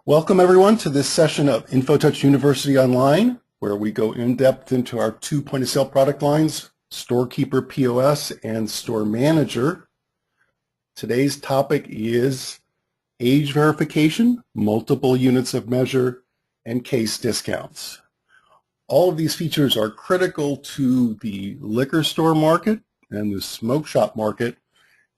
Welcome everyone to this session of InfoTouch University Online, where we go in depth into our two point-of-sale product lines, Storekeeper POS and Store Manager. Today's topic is age verification, multiple units of measure, and case discounts. All of these features are critical to the liquor store market and the smoke shop market,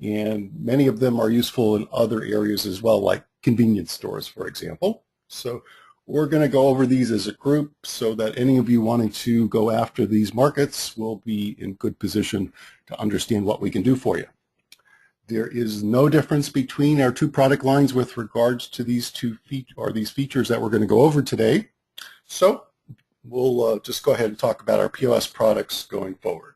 and many of them are useful in other areas as well, like convenience stores, for example. So we're going to go over these as a group so that any of you wanting to go after these markets will be in good position to understand what we can do for you. There is no difference between our two product lines with regards to these these features that we're going to go over today. So we'll just go ahead and talk about our POS products going forward.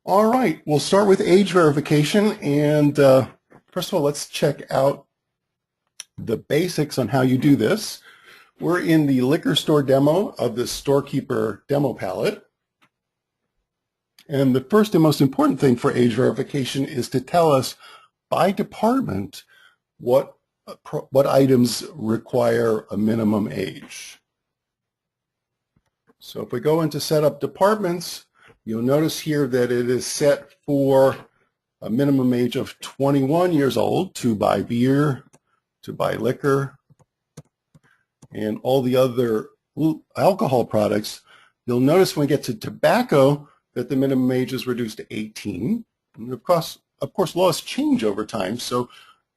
All right, we'll start with age verification, and first of all, let's check out the basics on how you do this. We're in the liquor store demo of the Storekeeper demo palette. And the first and most important thing for age verification is to tell us by department what items require a minimum age. So if we go into setup departments, you'll notice here that it is set for a minimum age of 21 years old to buy beer, to buy liquor, and all the other alcohol products. You'll notice when we get to tobacco that the minimum age is reduced to 18. And of course, laws change over time, so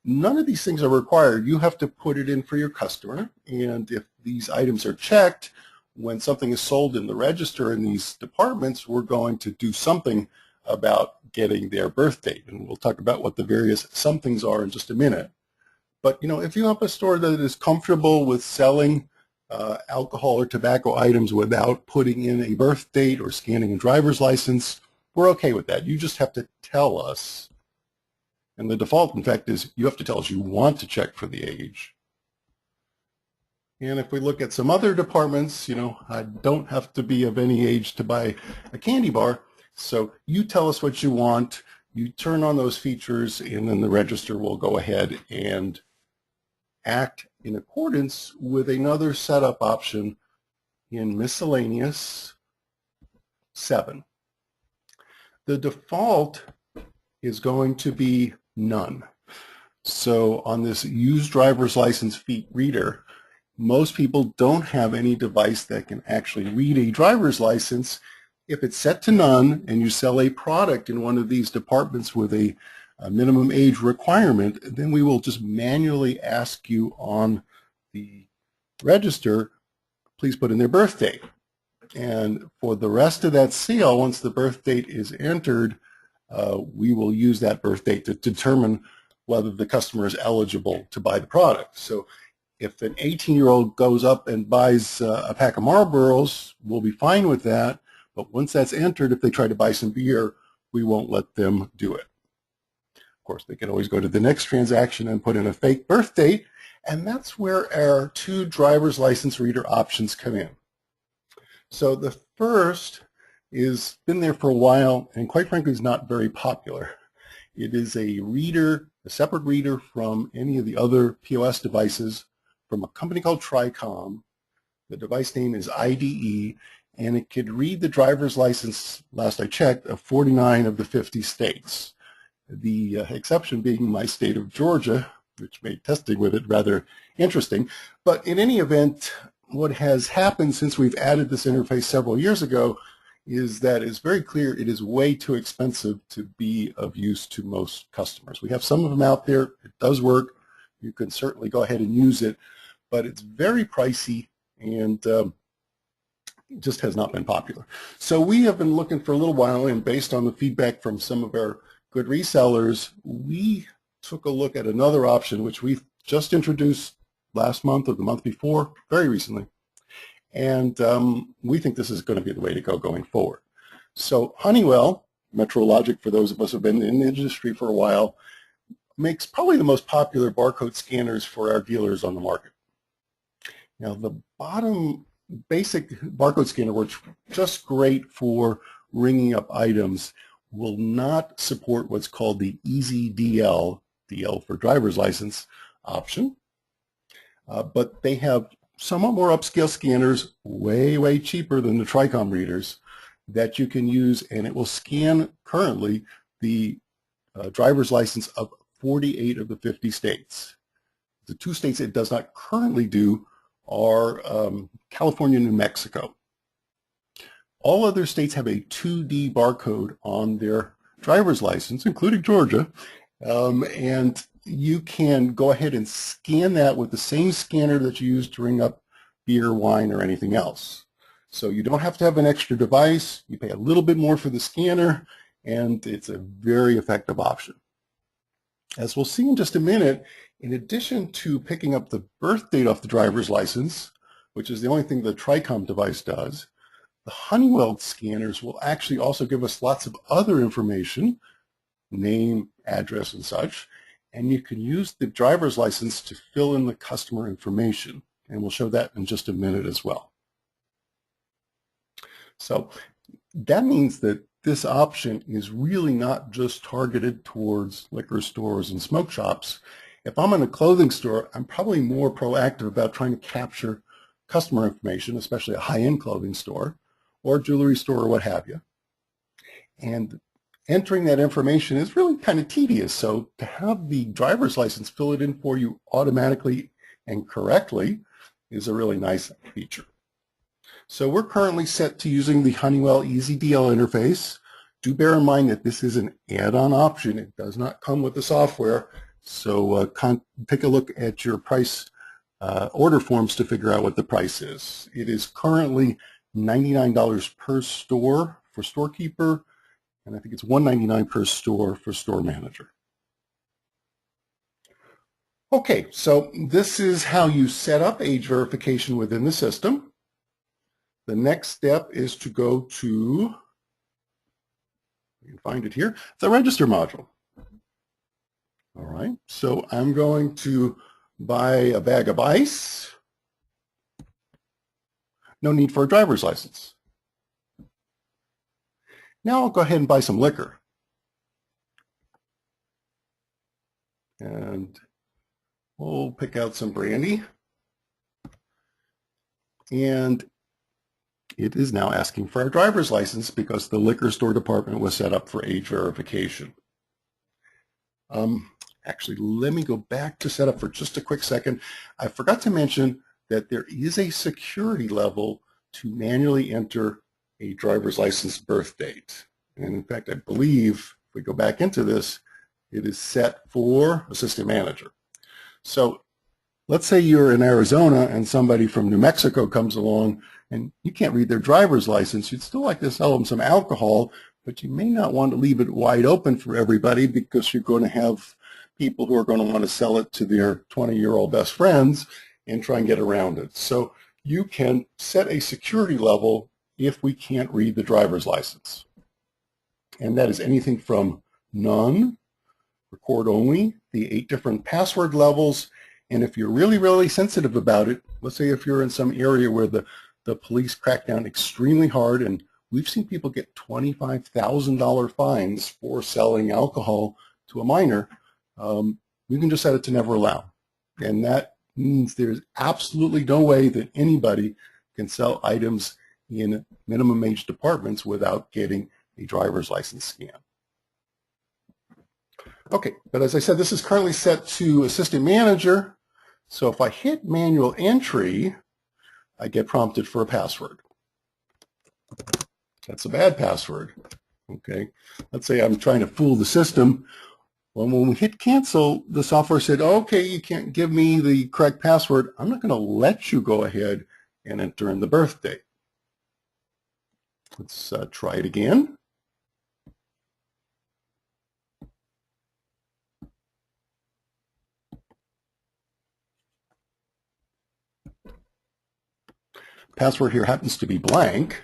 none of these things are required. You have to put it in for your customer, and if these items are checked, when something is sold in the register in these departments, we're going to do something about getting their birth date, and we'll talk about what the various somethings are in just a minute. But if you have a store that is comfortable with selling alcohol or tobacco items without putting in a birth date or scanning a driver's license, we're okay with that. You just have to tell us, and the default, in fact, is you have to tell us you want to check for the age. And if we look at some other departments, I don't have to be of any age to buy a candy bar. So you tell us what you want, you turn on those features, and then the register will go ahead and act in accordance with another setup option in miscellaneous 7. The default is going to be none. So on this use driver's license feet reader, most people don't have any device that can actually read a driver's license. If it's set to none and you sell a product in one of these departments with a minimum age requirement, then we will just manually ask you on the register, please put in their birth date. And for the rest of that sale, once the birth date is entered, we will use that birth date to determine whether the customer is eligible to buy the product. So if an 18-year-old goes up and buys a pack of Marlboros, we'll be fine with that. But once that's entered, if they try to buy some beer, we won't let them do it. Of course, they can always go to the next transaction and put in a fake birth date, and that's where our two driver's license reader options come in. So the first is been there for a while, and quite frankly is not very popular. It is a reader, a separate reader from any of the other POS devices from a company called Tricom. The device name is IDE, and it could read the driver's license, last I checked, of 49 of the 50 states. The exception being my state of Georgia, which made testing with it rather interesting. But in any event, what has happened since we've added this interface several years ago is that it's very clear it is way too expensive to be of use to most customers. We have some of them out there. It does work. You can certainly go ahead and use it, but it's very pricey and just has not been popular. So we have been looking for a little while, and based on the feedback from some of our good resellers, we took a look at another option which we just introduced last month or the month before, very recently. And we think this is going to be the way to go going forward. So Honeywell, Metrologic, for those of us who have been in the industry for a while, makes probably the most popular barcode scanners for our dealers on the market. Now the bottom basic barcode scanner works just great for ringing up items, will not support what's called the EasyDL, DL for driver's license option. but they have somewhat more upscale scanners, way cheaper than the Tricom readers, that you can use, and it will scan currently the driver's license of 48 of the 50 states. The 2 states it does not currently do are California and New Mexico. All other states have a 2D barcode on their driver's license, including Georgia, and you can go ahead and scan that with the same scanner that you use to ring up beer, wine, or anything else. So you don't have to have an extra device. You pay a little bit more for the scanner, and it's a very effective option. As we'll see in just a minute, in addition to picking up the birth date off the driver's license, which is the only thing the Tricom device does, the Honeywell scanners will actually also give us lots of other information, name, address, and such, and you can use the driver's license to fill in the customer information, and we'll show that in just a minute as well. So that means that this option is really not just targeted towards liquor stores and smoke shops. If I'm in a clothing store, I'm probably more proactive about trying to capture customer information, especially a high-end clothing store or jewelry store or what have you. And entering that information is really kind of tedious. So to have the driver's license fill it in for you automatically and correctly is a really nice feature. So we're currently set to using the Honeywell EasyDL interface. Do bear in mind that this is an add-on option. It does not come with the software. So take a look at your price order forms to figure out what the price is. It is currently $99 per store for storekeeper, and I think it's $199 per store for store manager. Okay, so this is how you set up age verification within the system. The next step is to go to, you can find it here, the register module. All right, so I'm going to buy a bag of ice. No need for a driver's license. Now I'll go ahead and buy some liquor. And we'll pick out some brandy. And it is now asking for our driver's license because the liquor store department was set up for age verification. Actually, let me go back to setup for just a quick second. I forgot to mention that there is a security level to manually enter a driver's license birth date. And in fact, I believe if we go back into this, it is set for assistant manager. So let's say you're in Arizona and somebody from New Mexico comes along and you can't read their driver's license. You'd still like to sell them some alcohol, but you may not want to leave it wide open for everybody because you're going to have people who are going to want to sell it to their 20-year-old best friends and try and get around it. So you can set a security level if we can't read the driver's license. And that is anything from none, record only, the 8 different password levels, and if you're really sensitive about it, let's say if you're in some area where the police crack down extremely hard, and we've seen people get $25,000 fines for selling alcohol to a minor, you can just set it to never allow. And that means there's absolutely no way that anybody can sell items in minimum age departments without getting a driver's license scan. Okay, but as I said, this is currently set to assistant manager. So if I hit manual entry, I get prompted for a password. That's a bad password. Okay, let's say I'm trying to fool the system. Well, when we hit cancel, the software said, okay, you can't give me the correct password. I'm not going to let you go ahead and enter in the birth date. Let's try it again. Password here happens to be blank.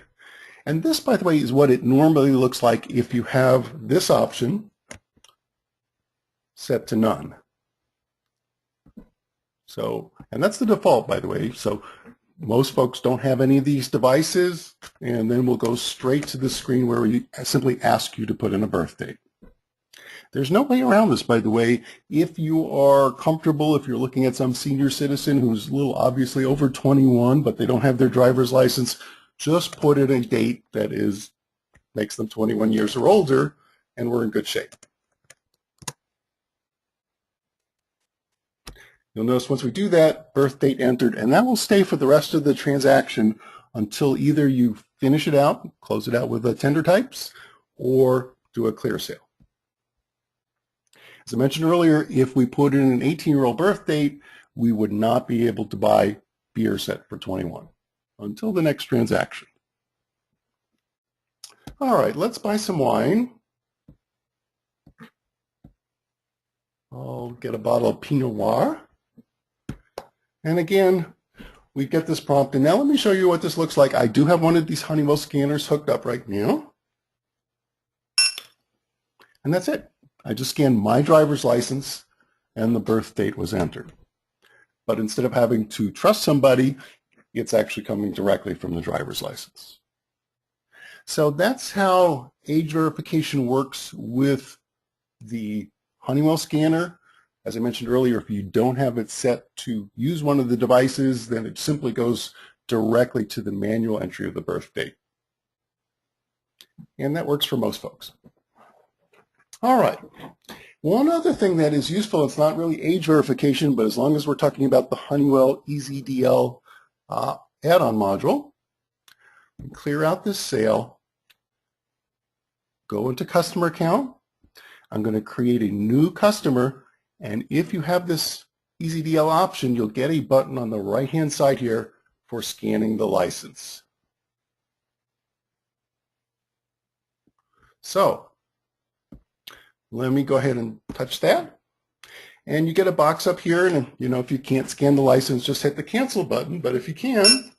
And this, by the way, is what it normally looks like if you have this option set to none. So, and that's the default, by the way. So most folks don't have any of these devices, and then we'll go straight to the screen where we simply ask you to put in a birth date. There's no way around this, by the way. If you are comfortable, if you're looking at some senior citizen who's a little obviously over 21, but they don't have their driver's license, just put in a date that makes them 21 years or older, and we're in good shape. You'll notice once we do that, birth date entered, and that will stay for the rest of the transaction until either you finish it out, close it out with the tender types, or do a clear sale. As I mentioned earlier, if we put in an 18-year-old birth date, we would not be able to buy beer set for 21 until the next transaction. All right, let's buy some wine. I'll get a bottle of Pinot Noir. And again, we get this prompt. And now let me show you what this looks like. I do have one of these Honeywell scanners hooked up right now. And that's it. I just scanned my driver's license and the birth date was entered. But instead of having to trust somebody, it's actually coming directly from the driver's license. So that's how age verification works with the Honeywell scanner. As I mentioned earlier, if you don't have it set to use one of the devices, then it simply goes directly to the manual entry of the birth date. And that works for most folks. All right. One other thing that is useful, it's not really age verification, but as long as we're talking about the Honeywell EZDL add-on module, clear out this sale, go into customer account. I'm going to create a new customer. And if you have this EZDL option, you'll get a button on the right-hand side here for scanning the license. So let me go ahead and touch that. And you get a box up here. And if you can't scan the license, just hit the cancel button. But if you can,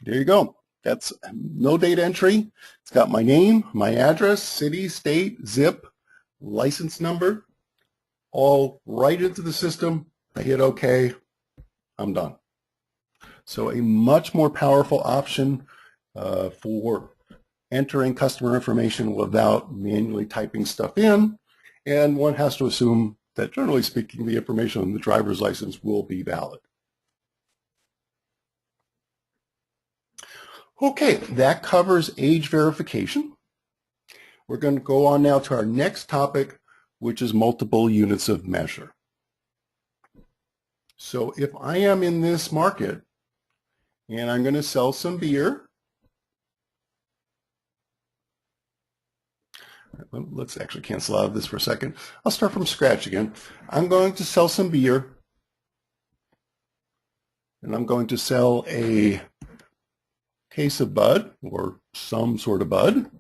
there you go. That's no data entry. It's got my name, my address, city, state, zip, license number, all right into the system. I hit OK. I'm done. So a much more powerful option for entering customer information without manually typing stuff in. And one has to assume that, generally speaking, the information on the driver's license will be valid. Okay, that covers age verification. We're going to go on now to our next topic, which is multiple units of measure. So if I am in this market and I'm going to sell some beer, let's actually cancel out of this for a second. I'll start from scratch again. I'm going to sell some beer, and I'm going to sell a case of Bud, or some sort of Bud.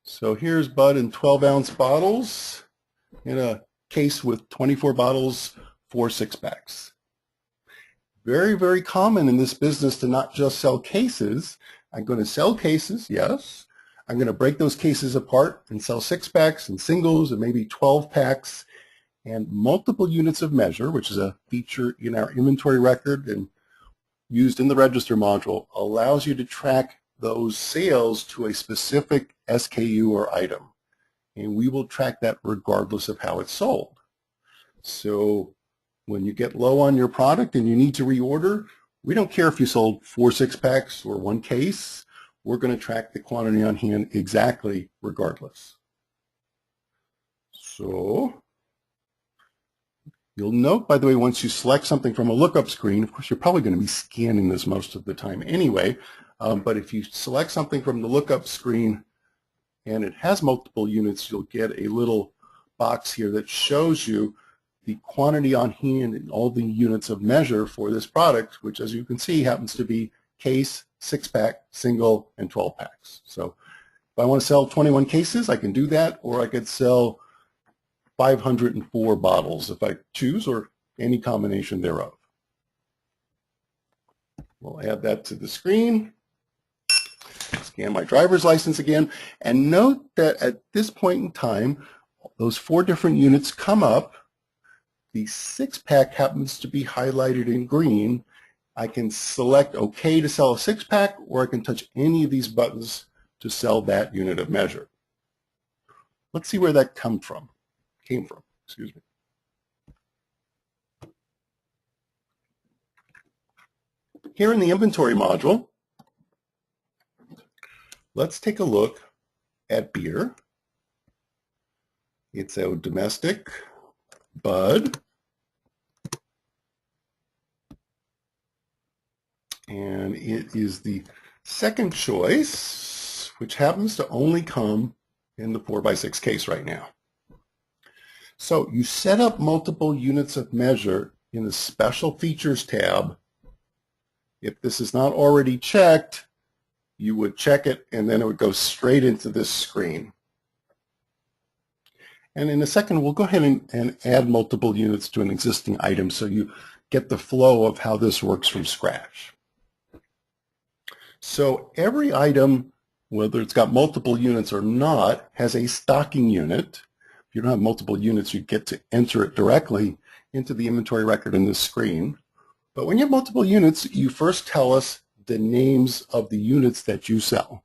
So here's Bud in 12-ounce bottles in a case with 24 bottles, 4 six-packs. Very, very common in this business to not just sell cases. I'm going to sell cases, yes. I'm going to break those cases apart and sell six-packs and singles and maybe 12-packs, and multiple units of measure, which is a feature in our inventory record and used in the register module, allows you to track those sales to a specific SKU or item. And we will track that regardless of how it's sold. So when you get low on your product and you need to reorder, we don't care if you sold 4 six-packs or 1 case. We're going to track the quantity on hand exactly regardless. So you'll note, by the way, once you select something from a lookup screen, of course, you're probably going to be scanning this most of the time anyway, but if you select something from the lookup screen and it has multiple units, you'll get a little box here that shows you the quantity on hand and all the units of measure for this product, which, as you can see, happens to be case, 6-pack, single, and 12-packs. So if I want to sell 21 cases, I can do that, or I could sell 504 bottles if I choose, or any combination thereof. We'll add that to the screen. Scan my driver's license again, and note that at this point in time, those 4 different units come up. The 6-pack happens to be highlighted in green. I can select OK to sell a 6-pack, or I can touch any of these buttons to sell that unit of measure. Let's see where that came from. Excuse me. Here in the inventory module, let's take a look at beer. It's a domestic Bud. And it is the second choice, which happens to only come in the 4x6 case right now. So you set up multiple units of measure in the Special Features tab. If this is not already checked, you would check it and then it would go straight into this screen. And in a second, we'll go ahead and add multiple units to an existing item so you get the flow of how this works from scratch. So every item, whether it's got multiple units or not, has a stocking unit. If you don't have multiple units, you get to enter it directly into the inventory record in this screen. But when you have multiple units, you first tell us the names of the units that you sell.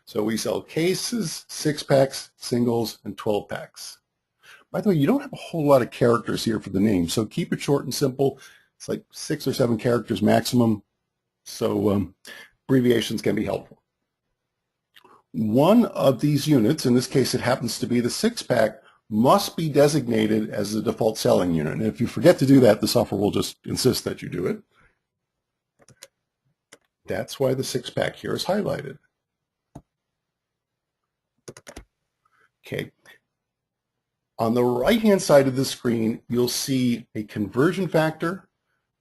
So we sell cases, 6-packs, singles, and 12-packs. By the way, you don't have a whole lot of characters here for the name, so keep it short and simple. It's like 6 or 7 characters maximum, so abbreviations can be helpful. One of these units, in this case it happens to be the 6-pack, must be designated as the default selling unit. And if you forget to do that, the software will just insist that you do it. That's why the 6-pack here is highlighted. Okay. On the right-hand side of the screen, you'll see a conversion factor,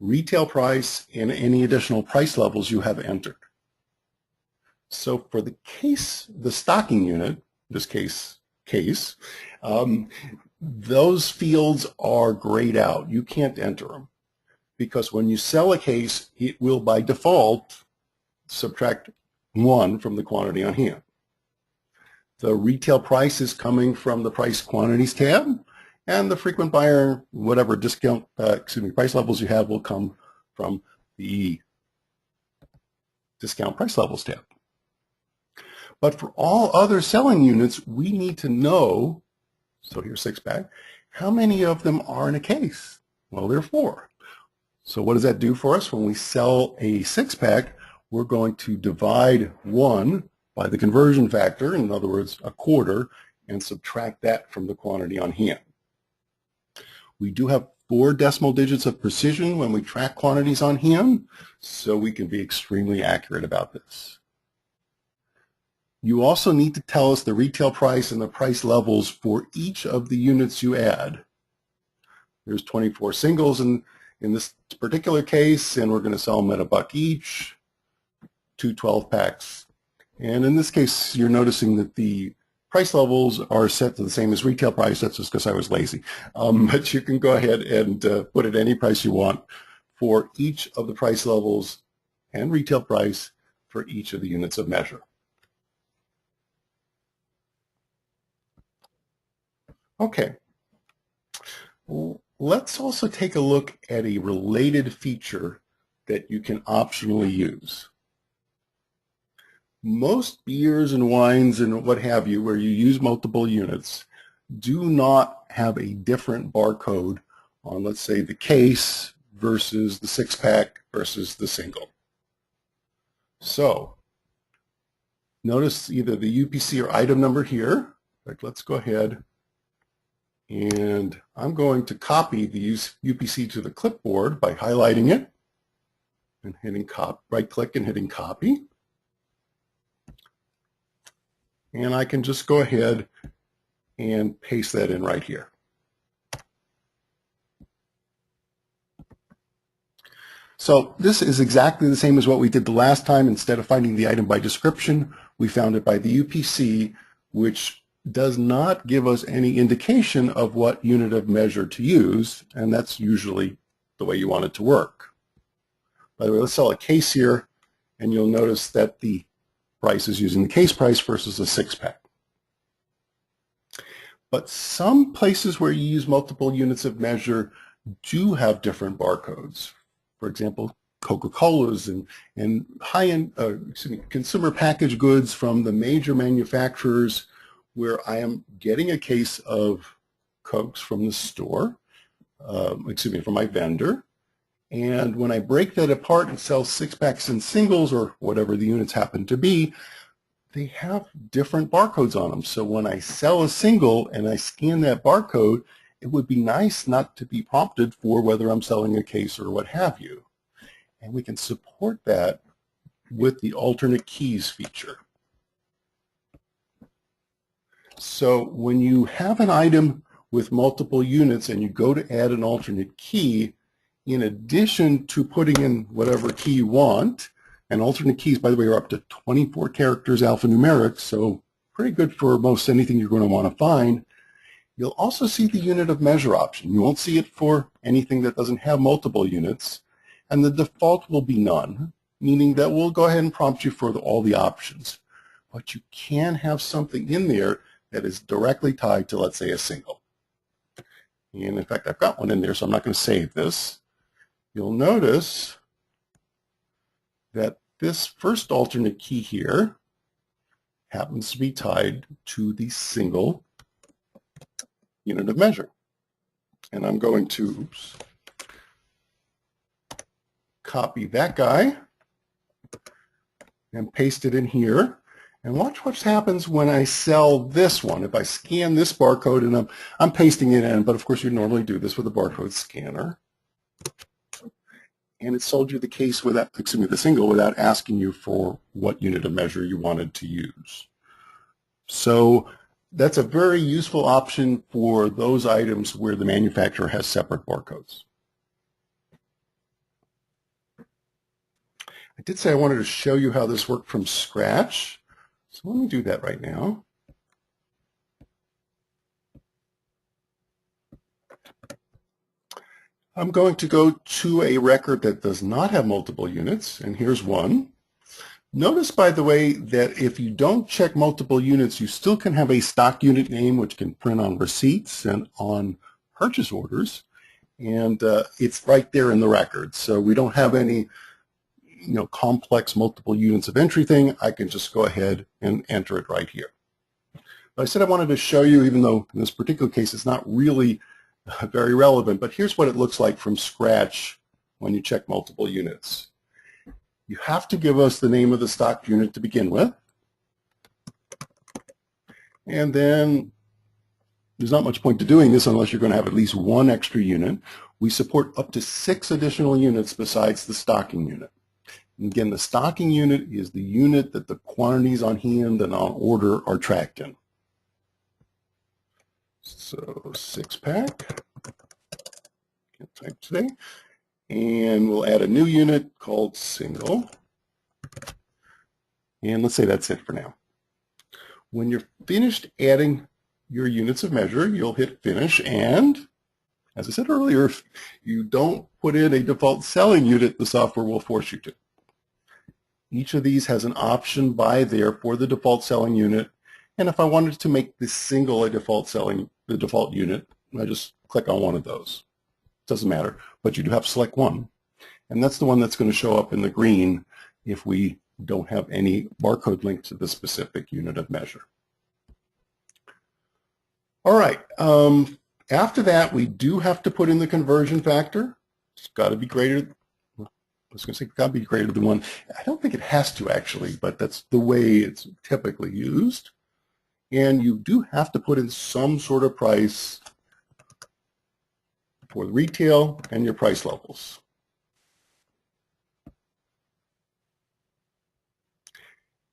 retail price, and any additional price levels you have entered. So for the case, the stocking unit, in this case, those fields are grayed out. You can't enter them because when you sell a case, it will by default subtract 1 from the quantity on hand. The retail price is coming from the price quantities tab, and the frequent buyer, whatever discount, price levels you have will come from the discount price levels tab. But for all other selling units, we need to know, so here's 6-pack, how many of them are in a case? Well, there are 4. So what does that do for us? When we sell a 6-pack, we're going to divide 1 by the conversion factor, in other words, a quarter, and subtract that from the quantity on hand. We do have 4 decimal digits of precision when we track quantities on hand, so we can be extremely accurate about this. You also need to tell us the retail price and the price levels for each of the units you add. There's 24 singles in this particular case, and we're going to sell them at $1 each, 2 12-packs. And in this case, you're noticing that the price levels are set to the same as retail price. That's just because I was lazy. But you can go ahead and put it any price you want for each of the price levels and retail price for each of the units of measure. Okay. Let's also take a look at a related feature that you can optionally use. Most beers and wines and what have you, where you use multiple units, do not have a different barcode on, let's say, the case versus the 6-pack versus the single. So notice either the UPC or item number here. In fact, let's go ahead and I'm going to copy the UPC to the clipboard by highlighting it and hitting right-click and hitting copy. And I can just go ahead and paste that in right here. So this is exactly the same as what we did the last time. Instead of finding the item by description, we found it by the UPC, which does not give us any indication of what unit of measure to use, and that's usually the way you want it to work. By the way, let's sell a case here, and you'll notice that the price is using the case price versus a 6-pack. But some places where you use multiple units of measure do have different barcodes. For example, Coca-Cola's and high-end consumer packaged goods from the major manufacturers where I am getting a case of Cokes from the store, from my vendor. And when I break that apart and sell six-packs and singles or whatever the units happen to be, they have different barcodes on them. So when I sell a single and I scan that barcode, it would be nice not to be prompted for whether I'm selling a case or what have you. And we can support that with the alternate keys feature. So when you have an item with multiple units and you go to add an alternate key, in addition to putting in whatever key you want, and alternate keys, by the way, are up to 24 characters alphanumeric, so pretty good for most anything you're going to want to find. You'll also see the unit of measure option. You won't see it for anything that doesn't have multiple units, and the default will be none, meaning that we'll go ahead and prompt you for all the options. But you can have something in there that is directly tied to, let's say, a single. And in fact, I've got one in there, so I'm not going to save this. You'll notice that this first alternate key here happens to be tied to the single unit of measure. And I'm going to copy that guy and paste it in here. And watch what happens when I sell this one. If I scan this barcode, and I'm pasting it in, but of course you normally do this with a barcode scanner. And it sold you the case without, the single without asking you for what unit of measure you wanted to use. So that's a very useful option for those items where the manufacturer has separate barcodes. I did say I wanted to show you how this worked from scratch. So let me do that right now. I'm going to go to a record that does not have multiple units, and here's one. Notice, by the way, that if you don't check multiple units, you still can have a stock unit name, which can print on receipts and on purchase orders, and it's right there in the record. So we don't have any complex multiple units of entry thing. I can just go ahead and enter it right here. But I said I wanted to show you, even though in this particular case it's not really very relevant, but here's what it looks like from scratch when you check multiple units. You have to give us the name of the stock unit to begin with. And then there's not much point to doing this unless you're going to have at least one extra unit. We support up to 6 additional units besides the stocking unit. And again, the stocking unit is the unit that the quantities on hand and on order are tracked in. So 6-pack, can't type today, and we'll add a new unit called single. And let's say that's it for now. When you're finished adding your units of measure, you'll hit finish, and as I said earlier, if you don't put in a default selling unit, the software will force you to. Each of these has an option by there for the default selling unit, and if I wanted to make this single the default unit, I just click on one of those. Doesn't matter, but you do have to select one, and that's the one that's going to show up in the green if we don't have any barcode linked to the specific unit of measure. All right, after that, we do have to put in the conversion factor. It's got to be greater. I was going to say it's got to be greater than 1. I don't think it has to actually, but that's the way it's typically used. And you do have to put in some sort of price for the retail and your price levels.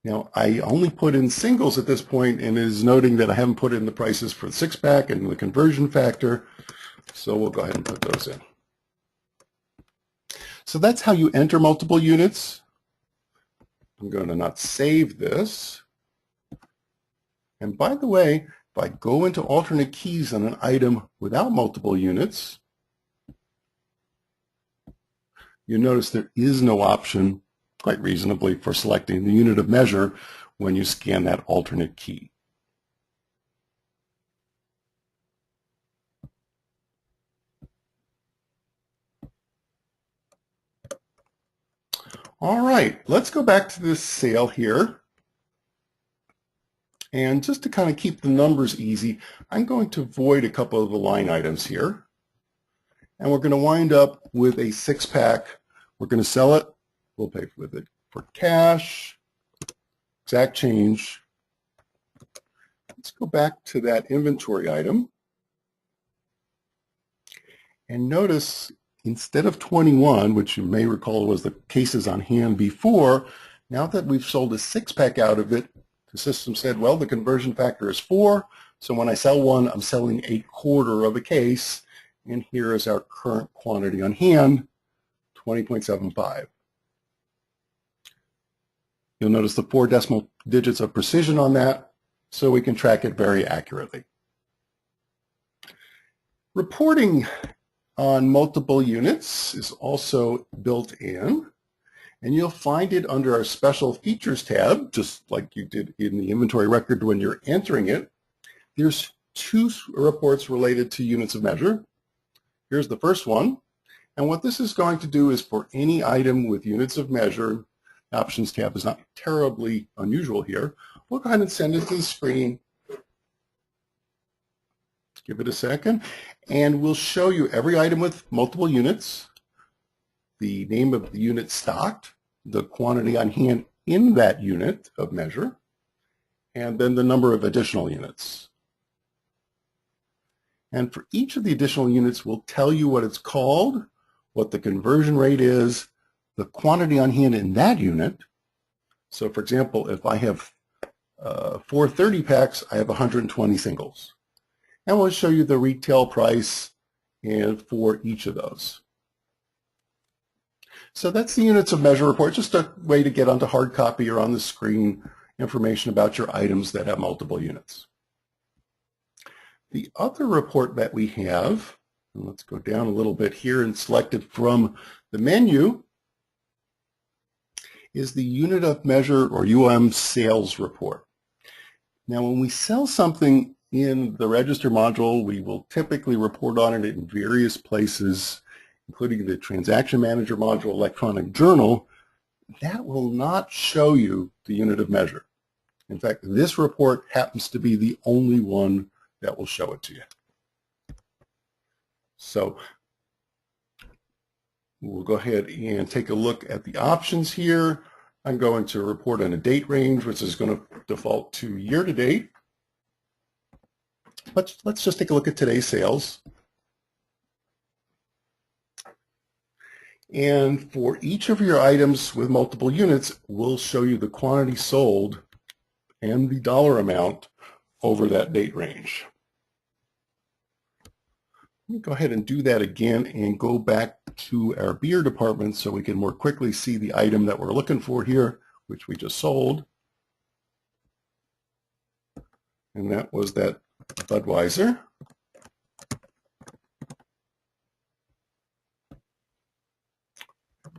Now, I only put in singles at this point, and it is noting that I haven't put in the prices for the 6-pack and the conversion factor, so we'll go ahead and put those in. So that's how you enter multiple units. I'm going to not save this. And by the way, if I go into alternate keys on an item without multiple units, you notice there is no option, quite reasonably, for selecting the unit of measure when you scan that alternate key. All right, let's go back to this sale here. And just to kind of keep the numbers easy, I'm going to void a couple of the line items here. And we're going to wind up with a 6-pack. We're going to sell it. We'll pay with it for cash, exact change. Let's go back to that inventory item. And notice instead of 21, which you may recall was the cases on hand before, now that we've sold a 6-pack out of it, the system said, well, the conversion factor is 4. So when I sell one, I'm selling 1/4 of a case. And here is our current quantity on hand, 20.75. You'll notice the 4 decimal digits of precision on that, so we can track it very accurately. Reporting on multiple units is also built in, and you'll find it under our Special Features tab, just like you did in the inventory record when you're entering it. There's 2 reports related to units of measure. Here's the first one, and what this is going to do is for any item with units of measure, the Options tab is not terribly unusual here. We'll go ahead and send it to the screen. Give it a second, and we'll show you every item with multiple units, the name of the unit stocked, the quantity on hand in that unit of measure, and then the number of additional units. And for each of the additional units, we'll tell you what it's called, what the conversion rate is, the quantity on hand in that unit. So for example, if I have 4 30-packs, I have 120 singles. And we'll show you the retail price and for each of those. So that's the units of measure report, just a way to get onto hard copy or on the screen information about your items that have multiple units. The other report that we have, and let's go down a little bit here and select it from the menu, is the unit of measure or UM sales report. Now when we sell something in the register module, we will typically report on it in various places, including the Transaction Manager module, electronic journal. That will not show you the unit of measure. In fact, this report happens to be the only one that will show it to you. So we'll go ahead and take a look at the options here. I'm going to report on a date range, which is going to default to year to date. But let's just take a look at today's sales. And for each of your items with multiple units, we'll show you the quantity sold and the dollar amount over that date range. Let me go ahead and do that again and go back to our beer department so we can more quickly see the item that we're looking for here, which we just sold. And that was that Budweiser.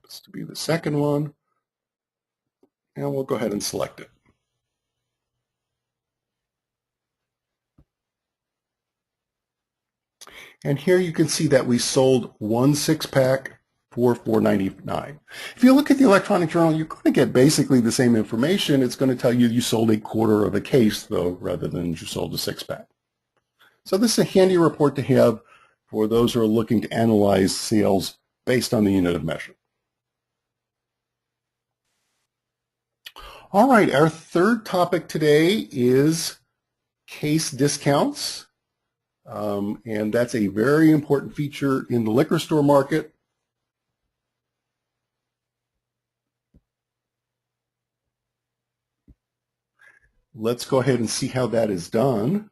This to be the second one. And we'll go ahead and select it. And here you can see that we sold 1 6-pack for $4.99. If you look at the electronic journal, you're going to get basically the same information. It's going to tell you you sold 1/4 of a case, though, rather than you sold a 6-pack. So this is a handy report to have for those who are looking to analyze sales based on the unit of measure. All right, our third topic today is case discounts. And that's a very important feature in the liquor store market. Let's go ahead and see how that is done.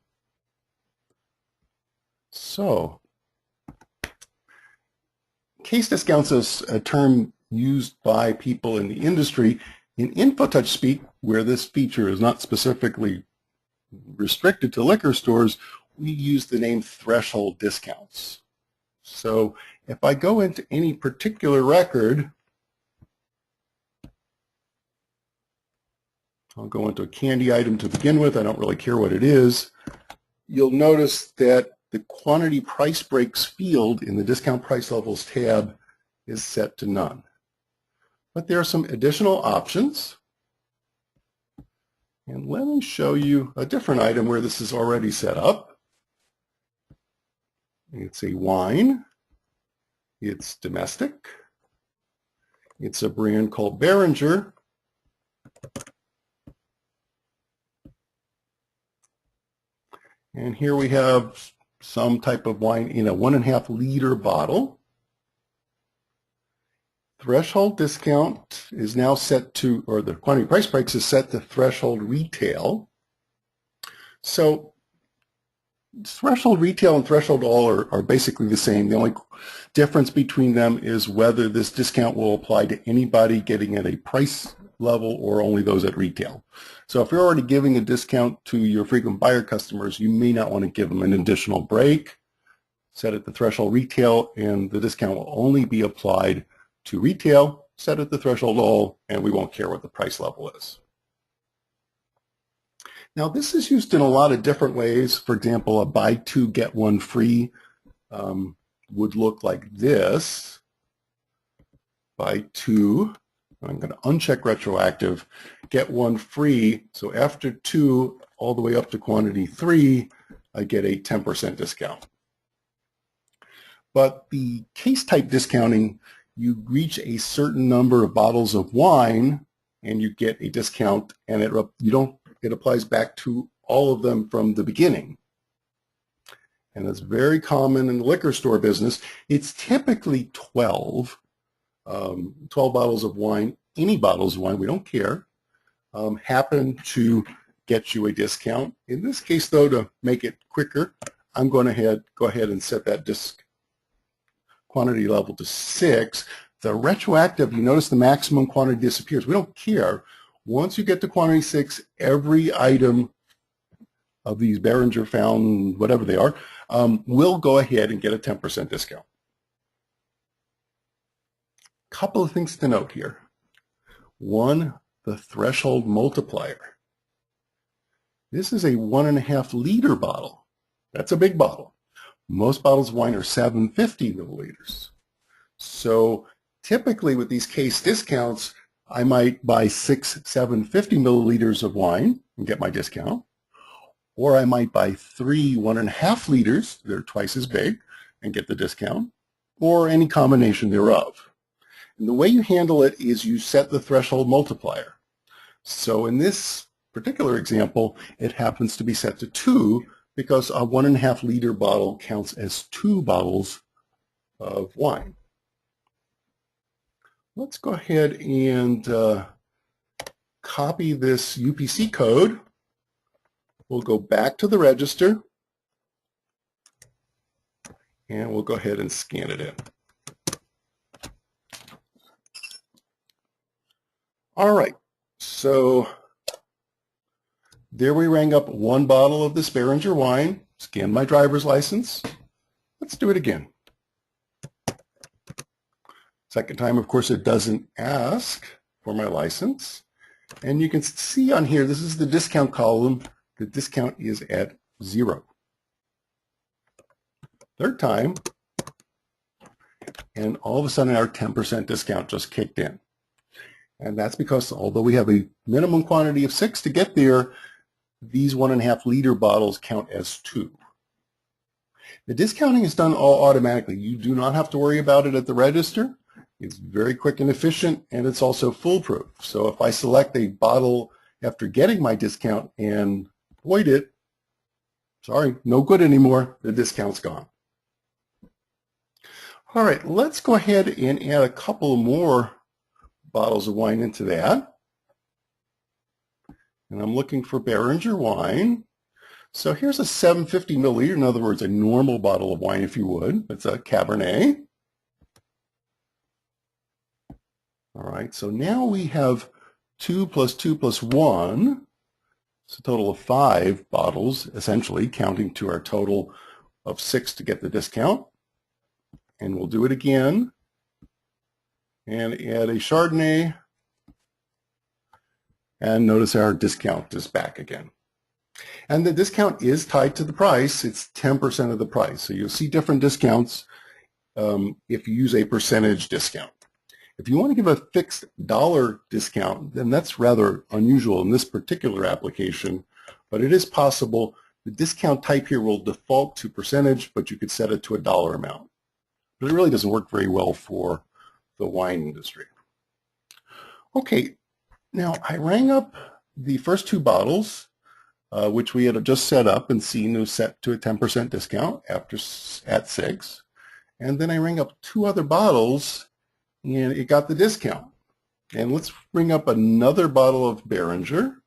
So, case discounts is a term used by people in the industry. In InfoTouch speak, where this feature is not specifically restricted to liquor stores, we use the name threshold discounts. So if I go into any particular record, I'll go into a candy item to begin with. I don't really care what it is. You'll notice that the quantity price breaks field in the discount price levels tab is set to none. But there are some additional options. And let me show you a different item where this is already set up. It's a wine. It's domestic. It's a brand called Beringer. And here we have some type of wine in a 1.5 liter bottle. Threshold discount is now set to, or the quantity price breaks is set to threshold retail. So threshold retail and threshold all are basically the same. The only difference between them is whether this discount will apply to anybody getting at a price level or only those at retail. So if you're already giving a discount to your frequent buyer customers, you may not want to give them an additional break. Set at the threshold retail, and the discount will only be applied to retail. Set at the threshold all, and we won't care what the price level is. Now, this is used in a lot of different ways. For example, a buy two, get one free would look like this. Buy two, I'm going to uncheck retroactive, get one free. So after 2, all the way up to quantity 3, I get a 10% discount. But the case type discounting, you reach a certain number of bottles of wine and you get a discount, and it applies back to all of them from the beginning. And it's very common in the liquor store business. It's typically 12 bottles of wine, any bottles of wine, we don't care, happen to get you a discount. In this case, though, to make it quicker, I'm going to go ahead and set that quantity level to 6. The retroactive, you notice the maximum quantity disappears. We don't care. Once you get to quantity 6, every item of these Beringer Fountain, whatever they are, will go ahead and get a 10% discount. Couple of things to note here. One, the threshold multiplier. This is a 1.5 liter bottle. That's a big bottle. Most bottles of wine are 750 milliliters. So typically with these case discounts, I might buy 6 750 milliliters of wine and get my discount. Or I might buy 3 1.5 liters, they're twice as big, and get the discount, or any combination thereof. And the way you handle it is you set the threshold multiplier. So in this particular example, it happens to be set to 2 because a 1.5 liter bottle counts as 2 bottles of wine. Let's go ahead and copy this UPC code. We'll go back to the register, and we'll go ahead and scan it in. All right, so there we rang up 1 bottle of this Beringer wine, scanned my driver's license. Let's do it again. Second time, of course, it doesn't ask for my license. And you can see on here, this is the discount column. The discount is at 0. Third time, and all of a sudden our 10% discount just kicked in. And that's because although we have a minimum quantity of 6 to get there, these 1.5 liter bottles count as 2. The discounting is done all automatically. You do not have to worry about it at the register. It's very quick and efficient, and it's also foolproof. So if I select a bottle after getting my discount and void it, sorry, no good anymore, the discount's gone. All right, let's go ahead and add a couple more bottles of wine into that. And I'm looking for Beringer wine. So here's a 750 milliliter, in other words, a normal bottle of wine, if you would. It's a Cabernet. All right, so now we have 2 plus 2 plus 1. It's a total of 5 bottles, essentially, counting to our total of 6 to get the discount. And we'll do it again and add a Chardonnay. And notice our discount is back again. And the discount is tied to the price. It's 10% of the price. So you'll see different discounts if you use a percentage discount. If you want to give a fixed dollar discount, then that's rather unusual in this particular application, but it is possible. The discount type here will default to percentage, but you could set it to a dollar amount. But it really doesn't work very well for the wine industry. Okay, now I rang up the first 2 bottles, which we had just set up and seen was set to a 10% discount at 6. And then I rang up 2 other bottles and it got the discount. And let's bring up another bottle of Beringer.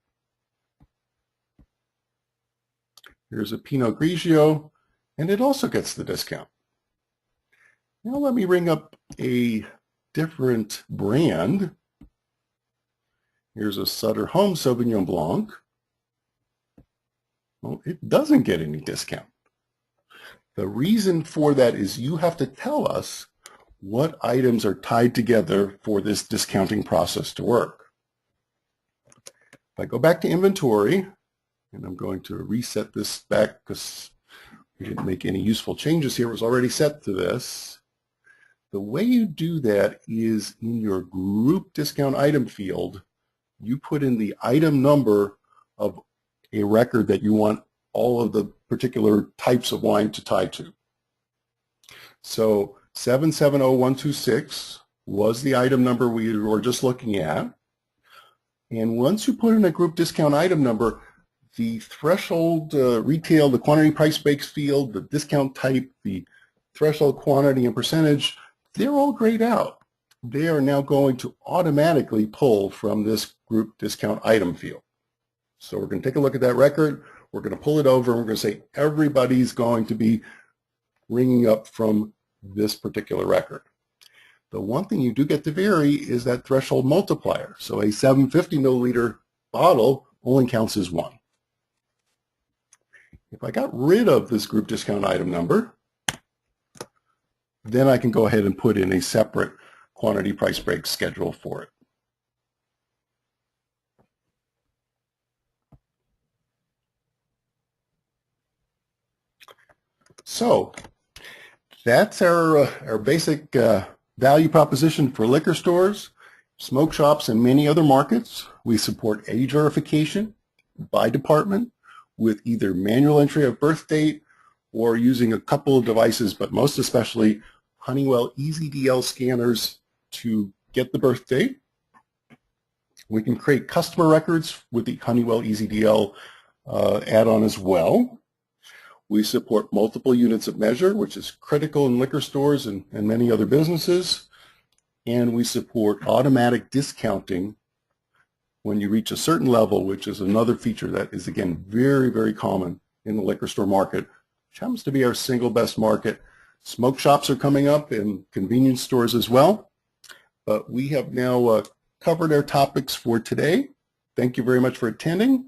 Here's a Pinot Grigio, and it also gets the discount. Now let me ring up a different brand. Here's a Sutter Home Sauvignon Blanc. Well, it doesn't get any discount. The reason for that is you have to tell us what items are tied together for this discounting process to work. If I go back to inventory, and I'm going to reset this back because we didn't make any useful changes here. It was already set to this. The way you do that is in your group discount item field, you put in the item number of a record that you want all of the particular types of wine to tie to. So 770126 was the item number we were just looking at. And once you put in a group discount item number, the threshold retail, the quantity price breaks field, the discount type, the threshold quantity and percentage, they're all grayed out. They are now going to automatically pull from this group discount item field. So we're going to take a look at that record. We're going to pull it over and we're going to say everybody's going to be ringing up from this particular record. The one thing you do get to vary is that threshold multiplier. So a 750 milliliter bottle only counts as 1. If I got rid of this group discount item number, then I can go ahead and put in a separate quantity price break schedule for it. So that's our basic value proposition for liquor stores, smoke shops, and many other markets. We support age verification by department with either manual entry of birth date or using a couple of devices, but most especially Honeywell EasyDL scanners to get the birth date. We can create customer records with the Honeywell EasyDL add-on as well. We support multiple units of measure, which is critical in liquor stores and many other businesses. And we support automatic discounting when you reach a certain level, which is another feature that is, again, very, very common in the liquor store market, which happens to be our single best market. Smoke shops are coming up and convenience stores as well. But we have now covered our topics for today. Thank you very much for attending.